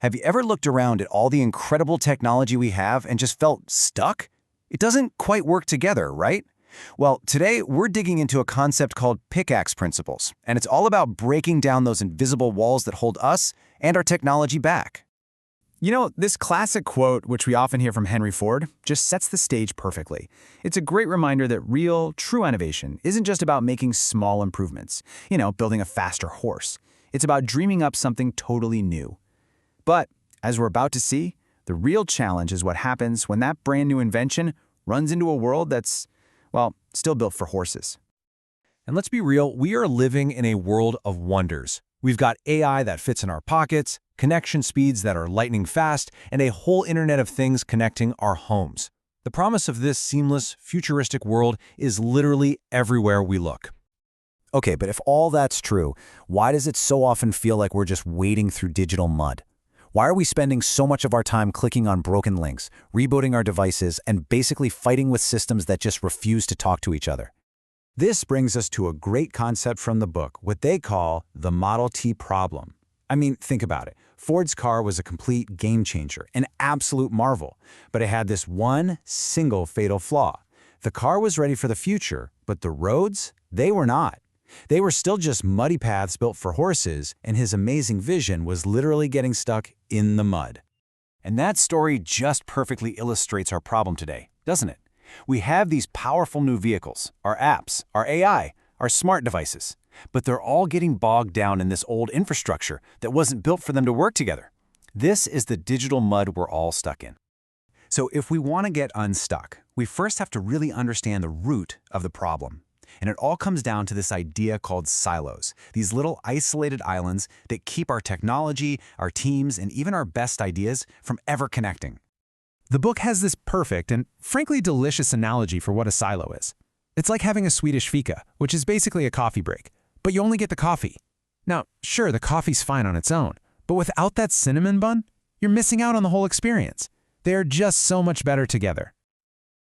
Have you ever looked around at all the incredible technology we have and just felt stuck? It doesn't quite work together, right? Well, today we're digging into a concept called Pickaxe Principles, and it's all about breaking down those invisible walls that hold us and our technology back. You know, this classic quote, which we often hear from Henry Ford, just sets the stage perfectly. It's a great reminder that real, true innovation isn't just about making small improvements, building a faster horse. It's about dreaming up something totally new. But, as we're about to see, the real challenge is what happens when that brand new invention runs into a world that's, still built for horses. And let's be real, we are living in a world of wonders. We've got AI that fits in our pockets, connection speeds that are lightning fast, and a whole Internet of Things connecting our homes. The promise of this seamless, futuristic world is literally everywhere we look. Okay, but if all that's true, why does it so often feel like we're just wading through digital mud? Why are we spending so much of our time clicking on broken links, rebooting our devices, and basically fighting with systems that just refuse to talk to each other? This brings us to a great concept from the book, what they call the Model T problem. I mean, think about it. Ford's car was a complete game changer, an absolute marvel, but it had this one single fatal flaw. The car was ready for the future, but the roads, they were not. They were still just muddy paths built for horses, and his amazing vision was literally getting stuck in the mud. And that story just perfectly illustrates our problem today, doesn't it? We have these powerful new vehicles, our apps, our AI, our smart devices, but they're all getting bogged down in this old infrastructure that wasn't built for them to work together. This is the digital mud we're all stuck in. So if we want to get unstuck, we first have to really understand the root of the problem. And it all comes down to this idea called silos, these little isolated islands that keep our technology, our teams, and even our best ideas from ever connecting. The book has this perfect and frankly delicious analogy for what a silo is. It's like having a Swedish fika, which is basically a coffee break, but you only get the coffee. Now, sure, the coffee's fine on its own, but without that cinnamon bun, you're missing out on the whole experience. They are just so much better together.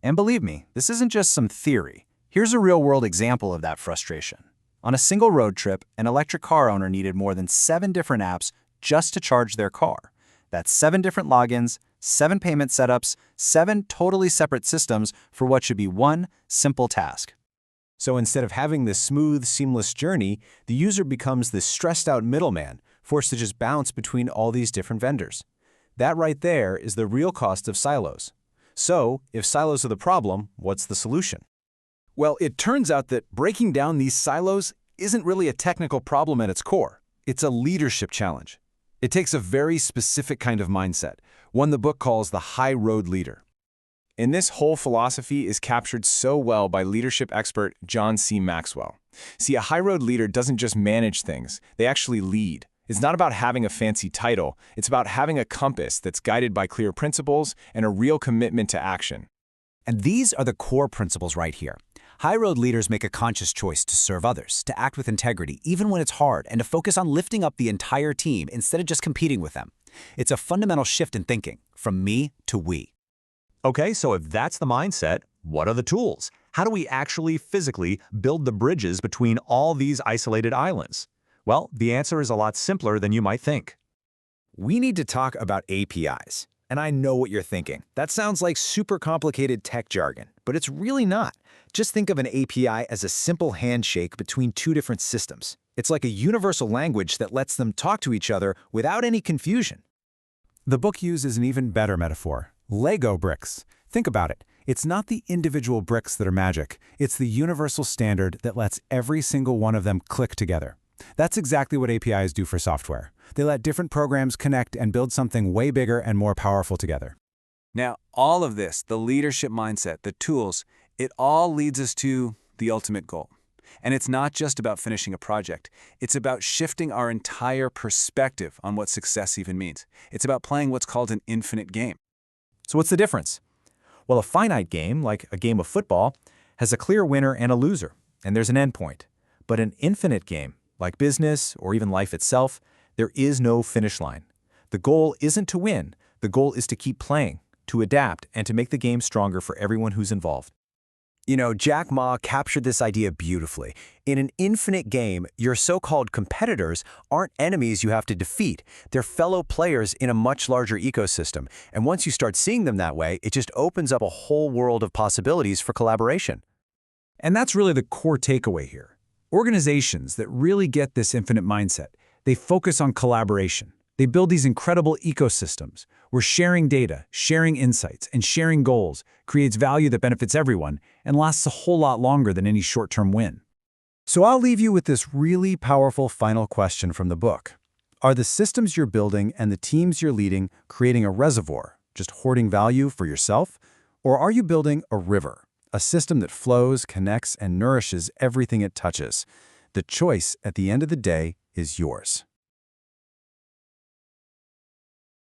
And believe me, this isn't just some theory. Here's a real-world example of that frustration. On a single road trip, an electric car owner needed more than 7 different apps just to charge their car. That's 7 different logins, 7 payment setups, 7 totally separate systems for what should be one simple task. So instead of having this smooth, seamless journey, the user becomes this stressed-out middleman, forced to just bounce between all these different vendors. That right there is the real cost of silos. So, if silos are the problem, what's the solution? Well, it turns out that breaking down these silos isn't really a technical problem at its core. It's a leadership challenge. It takes a very specific kind of mindset, one the book calls the high road leader. And this whole philosophy is captured so well by leadership expert John C. Maxwell. See, a high road leader doesn't just manage things, they actually lead. It's not about having a fancy title, it's about having a compass that's guided by clear principles and a real commitment to action. And these are the core principles right here. High road leaders make a conscious choice to serve others, to act with integrity even when it's hard, and to focus on lifting up the entire team instead of just competing with them. It's a fundamental shift in thinking, from me to we. Okay, so if that's the mindset, what are the tools? How do we actually physically build the bridges between all these isolated islands? Well, the answer is a lot simpler than you might think. We need to talk about APIs. And I know what you're thinking. That sounds like super complicated tech jargon, but it's really not. Just think of an API as a simple handshake between 2 different systems. It's like a universal language that lets them talk to each other without any confusion. The book uses an even better metaphor, Lego bricks. Think about it. It's not the individual bricks that are magic. It's the universal standard that lets every single one of them click together. That's exactly what APIs do for software. They let different programs connect and build something way bigger and more powerful together. Now, all of this, the leadership mindset, the tools, it all leads us to the ultimate goal. And it's not just about finishing a project. It's about shifting our entire perspective on what success even means. It's about playing what's called an infinite game. So what's the difference? Well, a finite game, like a game of football, has a clear winner and a loser, and there's an endpoint. But an infinite game, like business or even life itself, there is no finish line. The goal isn't to win. The goal is to keep playing, to adapt, and to make the game stronger for everyone who's involved. Jack Ma captured this idea beautifully. In an infinite game, your so-called competitors aren't enemies you have to defeat. They're fellow players in a much larger ecosystem. And once you start seeing them that way, it just opens up a whole world of possibilities for collaboration. And that's really the core takeaway here. Organizations that really get this infinite mindset, they focus on collaboration. They build these incredible ecosystems where sharing data, sharing insights, and sharing goals creates value that benefits everyone and lasts a whole lot longer than any short-term win. So I'll leave you with this really powerful final question from the book. Are the systems you're building and the teams you're leading creating a reservoir, just hoarding value for yourself? Or are you building a river, a system that flows, connects, and nourishes everything it touches? The choice, at the end of the day, is yours.